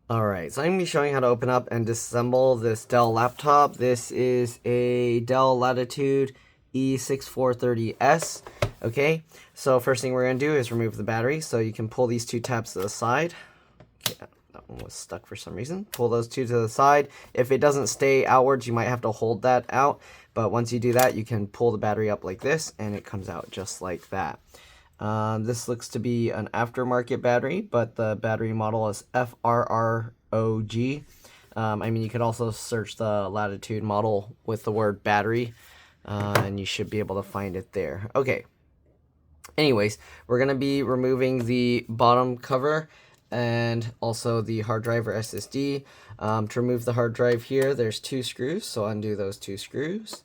Alright, so I'm going to be showing how to open up and disassemble this Dell laptop. This is a Dell Latitude E6430S. Okay, so first thing we're going to do is remove the battery. So you can pull these two tabs to the side. Okay, that one was stuck for some reason. Pull those two to the side. If it doesn't stay outwards, you might have to hold that out. But once you do that, you can pull the battery up like this, and it comes out just like that. This looks to be an aftermarket battery, but the battery model is FRROG. I mean, you could also search the Latitude model with the word battery, and you should be able to find it there. Okay. Anyways, we're going to be removing the bottom cover and also the hard drive or SSD. To remove the hard drive here, there's two screws, so undo those two screws.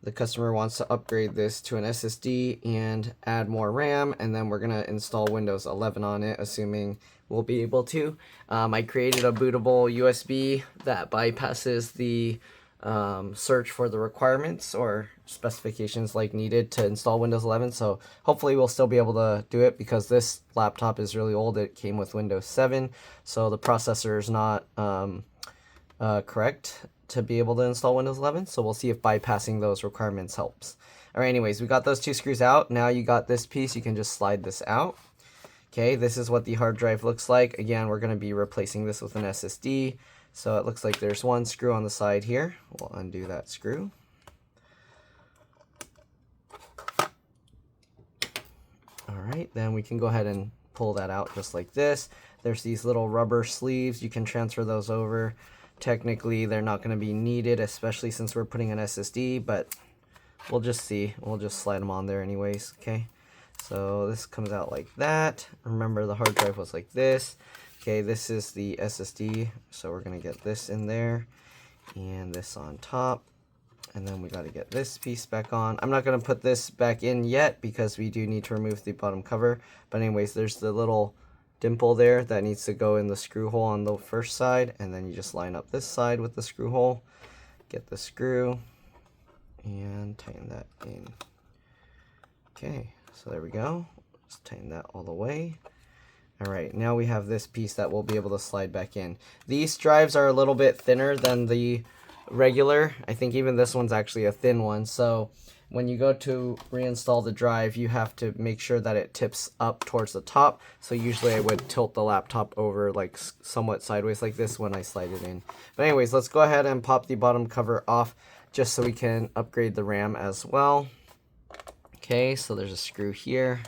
The customer wants to upgrade this to an SSD and add more RAM, and then we're going to install Windows 11 on it, assuming we'll be able to. I created a bootable USB that bypasses the search for the requirements or specifications like needed to install Windows 11, so hopefully we'll still be able to do it because this laptop is really old. It came with Windows 7, so the processor is not correct to be able to install Windows 11, so we'll see if bypassing those requirements helps. Alright, anyways, we got those two screws out. Now you got this piece, you can just slide this out. Okay, this is what the hard drive looks like. Again, we're going to be replacing this with an SSD, so it looks like there's one screw on the side here. We'll undo that screw. Alright, then we can go ahead and pull that out just like this. There's these little rubber sleeves, you can transfer those over. Technically, they're not going to be needed, especially since we're putting an SSD, but we'll just see. We'll just slide them on there anyways, okay? So this comes out like that. Remember, the hard drive was like this. Okay, this is the SSD, so we're going to get this in there and this on top. And then we got to get this piece back on. I'm not going to put this back in yet because we do need to remove the bottom cover. But anyways, there's the little dimple there that needs to go in the screw hole on the first side, and then you just line up this side with the screw hole, get the screw, and tighten that in. Okay, so there we go. Just tighten that all the way. Alright, now we have this piece that we'll be able to slide back in. These drives are a little bit thinner than the regular. I think even this one's actually a thin one, so when you go to reinstall the drive, you have to make sure that it tips up towards the top. So usually I would tilt the laptop over like somewhat sideways like this when I slide it in. But anyways, let's go ahead and pop the bottom cover off just so we can upgrade the RAM as well. Okay, so there's a screw here.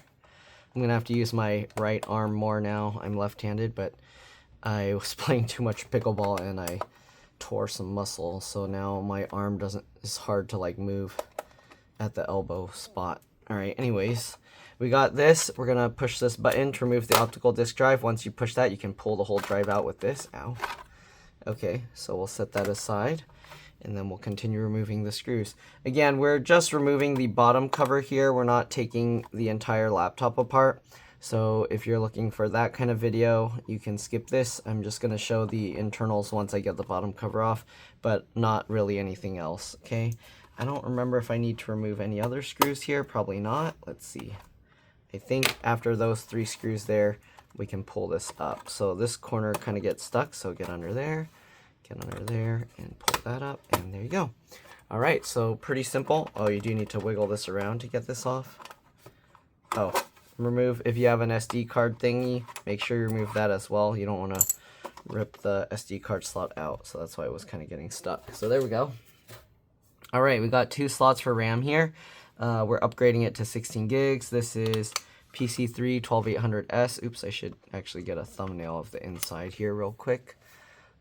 I'm going to have to use my right arm more now. I'm left-handed, but I was playing too much pickleball and I tore some muscle. So now my arm is hard to like move at the elbow spot. Alright, anyways, we got this. We're going to push this button to remove the optical disk drive. Once you push that, you can pull the whole drive out with this. Ow. Okay, so we'll set that aside, and then we'll continue removing the screws. Again, we're just removing the bottom cover here. We're not taking the entire laptop apart. So if you're looking for that kind of video, you can skip this. I'm just going to show the internals once I get the bottom cover off, but not really anything else, okay? I don't remember if I need to remove any other screws here. Probably not. Let's see. I think after those three screws there, we can pull this up. So this corner kind of gets stuck, so get under there, and pull that up, and there you go. All right, so pretty simple. Oh, you do need to wiggle this around to get this off. Oh, remove, if you have an SD card thingy, make sure you remove that as well. You don't want to rip the SD card slot out, so that's why it was kind of getting stuck. So there we go. Alright, we got two slots for RAM here. We're upgrading it to 16 gigs. This is PC3-12800S. Oops, I should actually get a thumbnail of the inside here real quick.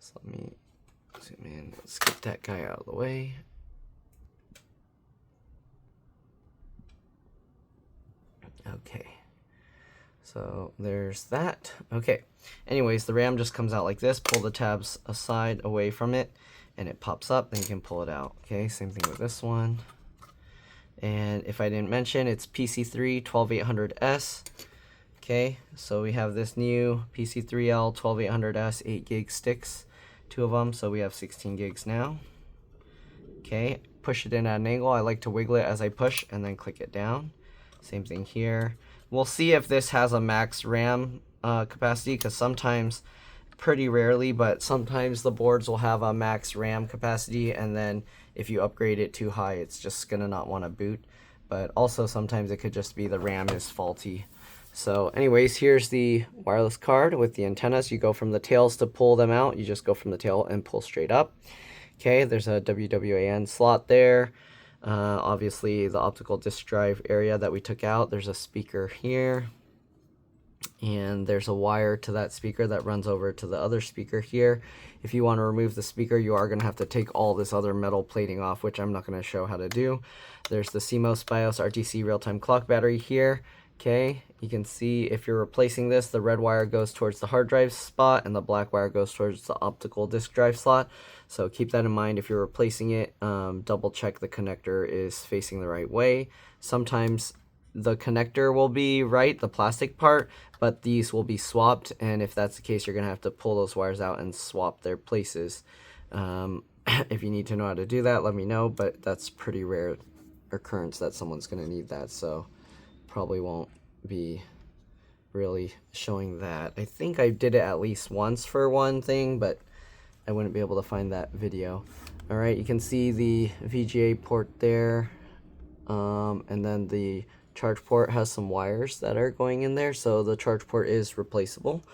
So let me zoom in. Let's get that guy out of the way. Okay. So there's that. Okay. Anyways, the RAM just comes out like this. Pull the tabs aside away from it, and it pops up, then you can pull it out. Okay, same thing with this one. And if I didn't mention, it's PC3-12800S. Okay, so we have this new PC3L 12800S 8 gig sticks, two of them, so we have 16 gigs now. Okay, push it in at an angle. I like to wiggle it as I push and then click it down. Same thing here. We'll see if this has a max RAM capacity, because sometimes pretty rarely, but sometimes the boards will have a max RAM capacity, and then if you upgrade it too high, it's just gonna not want to boot. But also sometimes it could just be the RAM is faulty. So anyways, here's the wireless card with the antennas. You go from the tails to pull them out. You just go from the tail and pull straight up. Okay, there's a WWAN slot there. Obviously the optical disk drive area that we took out. There's a speaker here. And there's a wire to that speaker that runs over to the other speaker here. If you want to remove the speaker, you are going to have to take all this other metal plating off, which I'm not going to show how to do. There's the CMOS BIOS RTC real-time clock battery here. Okay, you can see if you're replacing this, the red wire goes towards the hard drive spot and the black wire goes towards the optical disk drive slot. So keep that in mind if you're replacing it. Double check the connector is facing the right way. Sometimes the connector will be right, the plastic part, but these will be swapped, and if that's the case, you're going to have to pull those wires out and swap their places. If you need to know how to do that, let me know, but that's pretty rare occurrence that someone's going to need that, so probably won't be really showing that. I think I did it at least once for one thing, but I wouldn't be able to find that video. Alright, you can see the VGA port there, and then the charge port has some wires that are going in there, so the charge port is replaceable.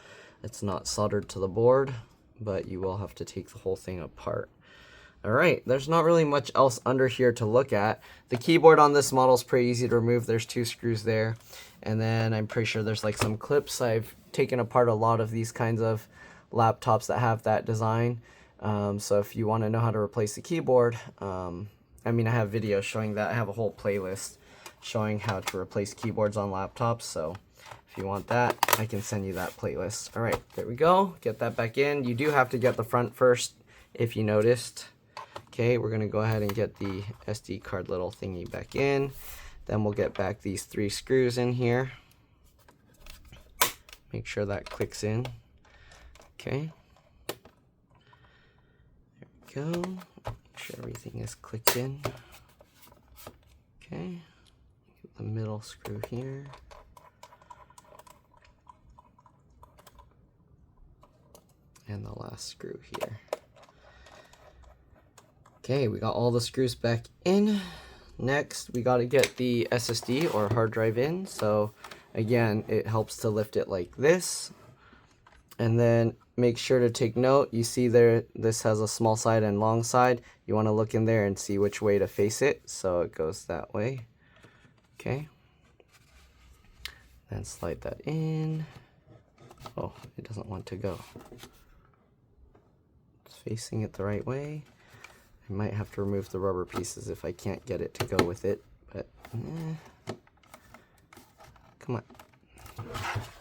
It's not soldered to the board, but you will have to take the whole thing apart. Alright, there's not really much else under here to look at. The keyboard on this model is pretty easy to remove. There's 2 screws there, and then I'm pretty sure there's like some clips. I've taken apart a lot of these kinds of laptops that have that design, so if you want to know how to replace the keyboard, I mean, I have videos showing that. I have a whole playlist showing how to replace keyboards on laptops, so if you want that, I can send you that playlist. Alright, there we go. Get that back in. You do have to get the front first, if you noticed. Okay, we're going to go ahead and get the SD card little thingy back in. Then we'll get back these 3 screws in here. Make sure that clicks in. Okay. There we go. Make sure everything is clicked in. Okay. The middle screw here. And the last screw here. Okay, we got all the screws back in. Next, we got to get the SSD or hard drive in. So again, it helps to lift it like this. And then make sure to take note. You see there, this has a small side and long side. You want to look in there and see which way to face it. So it goes that way. Okay, then slide that in. Oh, it doesn't want to go. It's facing it the right way. I might have to remove the rubber pieces if I can't get it to go with it, but come on.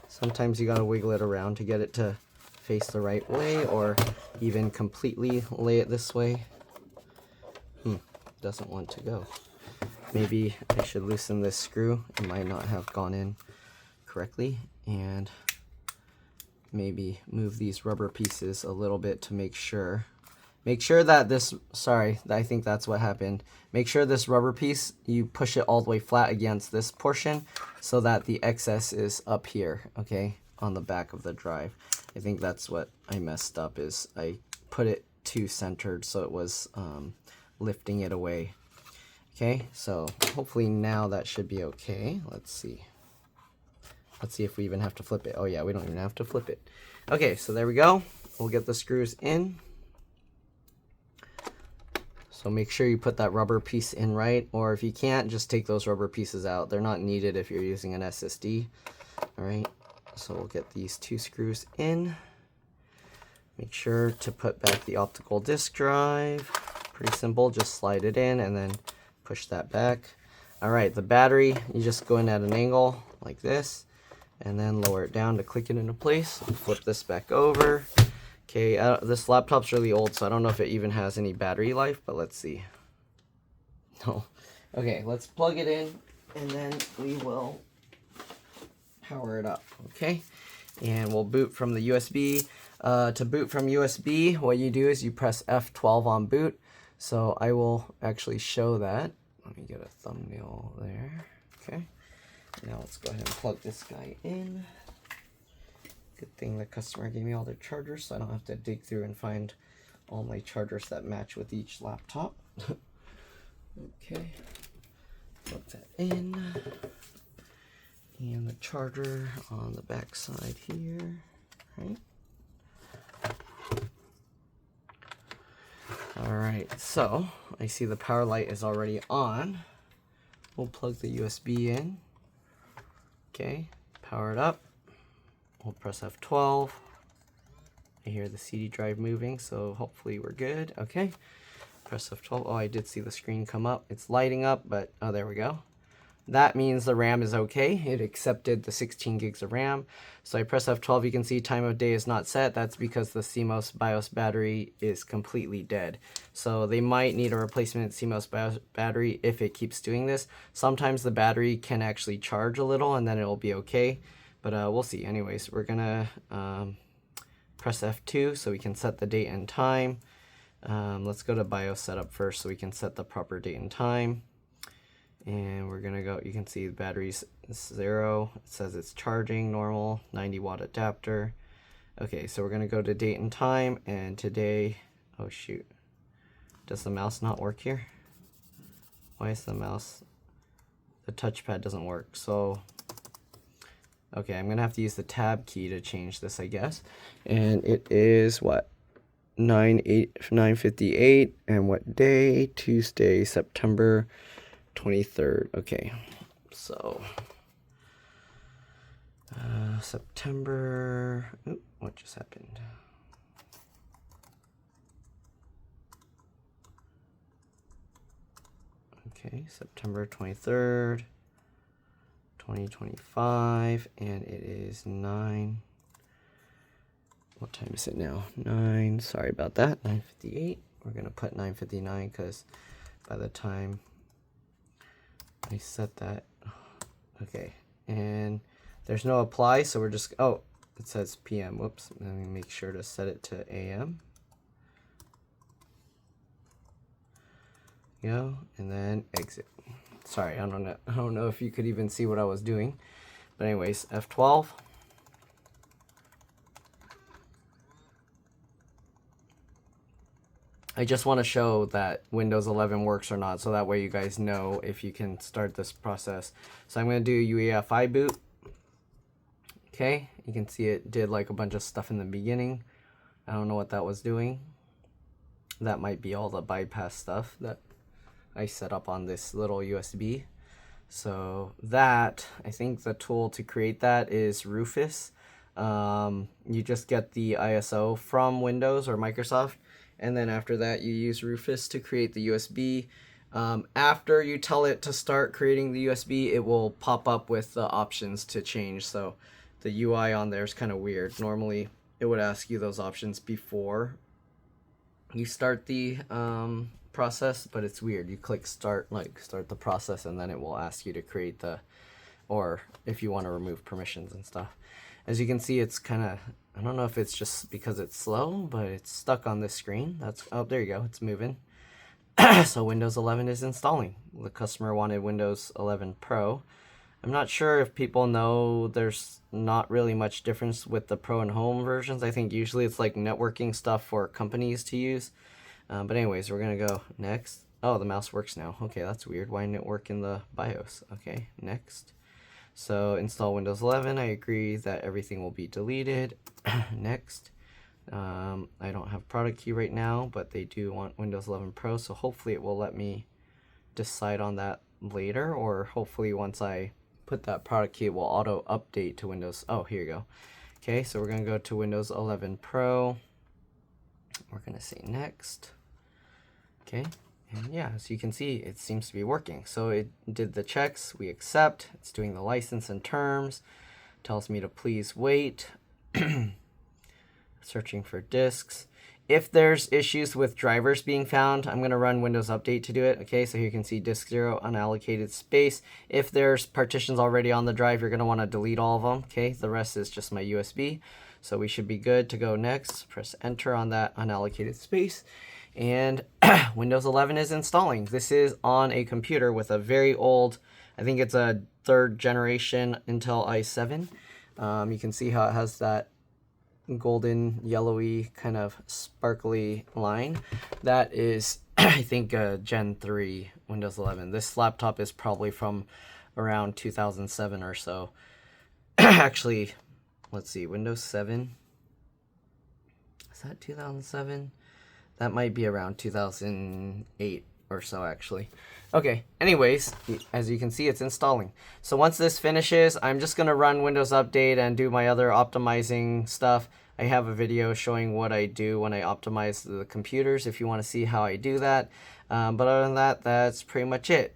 Sometimes you gotta wiggle it around to get it to face the right way, or even completely lay it this way. Doesn't want to go. Maybe I should loosen this screw. It might not have gone in correctly, and maybe move these rubber pieces a little bit to make sure. Make sure that this, sorry, I think that's what happened. Make sure this rubber piece, you push it all the way flat against this portion so that the excess is up here, okay, on the back of the drive. I think that's what I messed up, is I put it too centered so it was lifting it away. Okay, so hopefully now that should be okay. Let's see. Let's see if we even have to flip it. Oh yeah, we don't even have to flip it. Okay, so there we go. We'll get the screws in. So make sure you put that rubber piece in right, or if you can't, just take those rubber pieces out. They're not needed if you're using an SSD. All right, so we'll get these 2 screws in. Make sure to put back the optical disk drive. Pretty simple, just slide it in and then push that back. All right, the battery, you just go in at an angle like this and then lower it down to click it into place. Flip this back over. Okay, this laptop's really old, so I don't know if it even has any battery life, but let's see. No. Okay, let's plug it in and then we will power it up, okay? And we'll boot from the USB. To boot from USB, what you do is you press F12 on boot. So I will actually show that. Let me get a thumbnail there. Okay. Now let's go ahead and plug this guy in. Good thing the customer gave me all their chargers, so I don't have to dig through and find all my chargers that match with each laptop. Okay, plug that in. And the charger on the back side here, right? Alright, so I see the power light is already on. We'll plug the USB in. Okay, power it up. We'll press F12. I hear the CD drive moving, so hopefully we're good. Okay, press F12. Oh, I did see the screen come up. It's lighting up, but oh, there we go. That means the RAM is okay. It accepted the 16 gigs of RAM. So I press F12, you can see time of day is not set. That's because the CMOS BIOS battery is completely dead. So they might need a replacement CMOS BIOS battery if it keeps doing this. Sometimes the battery can actually charge a little and then it'll be okay. But we'll see. Anyways, we're gonna press F2 so we can set the date and time. Let's go to BIOS setup first so we can set the proper date and time. And we're gonna go, you can see the battery's 0. It says it's charging, normal, 90 watt adapter. Okay, so we're gonna go to date and time, and today, oh shoot. Does the mouse not work here? Why is the mouse, the touchpad doesn't work, so. Okay, I'm gonna have to use the tab key to change this, I guess. And it is what? 9/58, and what day? Tuesday, September 23rd. Okay, so September, oop, what just happened? Okay, September 23rd, 2025, and it is 9. What time is it now? 9, sorry about that, 9:58. We're gonna put 9:59 because by the time I set that, okay, and there's no apply, so we're just, oh, it says PM, whoops, let me make sure to set it to AM. Go, and then exit. Sorry, I don't know if you could even see what I was doing, but anyways, F12. I just want to show that Windows 11 works or not, so that way you guys know if you can start this process. So I'm going to do UEFI boot. Okay, you can see it did like a bunch of stuff in the beginning. I don't know what that was doing. That might be all the bypass stuff that I set up on this little USB. So that, I think the tool to create that is Rufus. You just get the ISO from Windows or Microsoft. And then after that, you use Rufus to create the USB. After you tell it to start creating the USB, it will pop up with the options to change. So the UI on there is kind of weird. Normally, it would ask you those options before you start the process, but it's weird. You click start, like start the process, and then it will ask you to create the, or if you want to remove permissions and stuff. As you can see, it's kind of, I don't know if it's just because it's slow, but it's stuck on this screen. That's, oh, there you go, it's moving. So Windows 11 is installing. The customer wanted Windows 11 Pro. I'm not sure if people know there's not really much difference with the Pro and Home versions. I think usually it's like networking stuff for companies to use. But anyways, we're gonna go next. Oh, the mouse works now. Okay, that's weird. Why didn't it work in the BIOS? Okay, next. So install Windows 11. I agree that everything will be deleted. Next. I don't have product key right now, but they do want Windows 11 Pro, so hopefully it will let me decide on that later, or hopefully once I put that product key, it will auto update to Windows. Oh, here you go. Okay, so we're gonna go to Windows 11 Pro. We're gonna say next. Okay. And yeah, as you can see, it seems to be working. So it did the checks, we accept, it's doing the license and terms, tells me to please wait, searching for disks. If there's issues with drivers being found, I'm gonna run Windows Update to do it. Okay, so here you can see disk 0, unallocated space. If there's partitions already on the drive, you're gonna wanna delete all of them. Okay, the rest is just my USB. So we should be good to go next. Press enter on that unallocated space. And Windows 11 is installing. This is on a computer with a very old, I think it's a 3rd generation Intel i7. You can see how it has that golden yellowy kind of sparkly line, that is I think Gen 3 Windows 11. This laptop is probably from around 2007 or so. Actually, let's see, Windows 7, is that 2007? That might be around 2008 or so, actually. Okay, anyways, as you can see, it's installing. So once this finishes, I'm just going to run Windows Update and do my other optimizing stuff. I have a video showing what I do when I optimize the computers if you want to see how I do that. But other than that, that's pretty much it.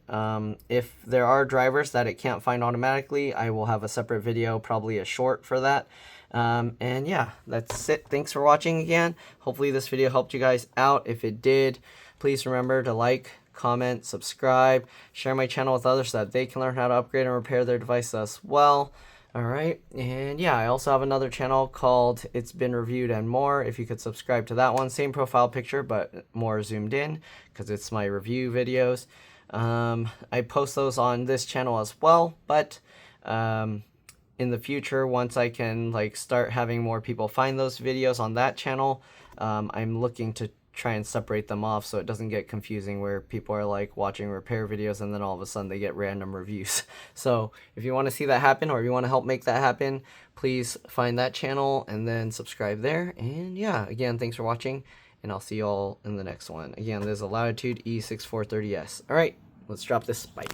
If there are drivers that it can't find automatically, I will have a separate video, probably a short for that. And yeah, that's it. Thanks for watching again. Hopefully this video helped you guys out. If it did, please remember to like, comment, subscribe, share my channel with others so that they can learn how to upgrade and repair their devices as well. Alright, and yeah, I also have another channel called It's Been Reviewed and More. If you could subscribe to that one, same profile picture but more zoomed in because it's my review videos. I post those on this channel as well, but in the future, once I can like start having more people find those videos on that channel, I'm looking to try and separate them off so it doesn't get confusing where people are like watching repair videos and then all of a sudden they get random reviews. So if you want to see that happen or if you want to help make that happen, please find that channel and then subscribe there. And yeah, again, thanks for watching and I'll see you all in the next one. Again, there's a Latitude E6430S. All right, let's drop this. Bye.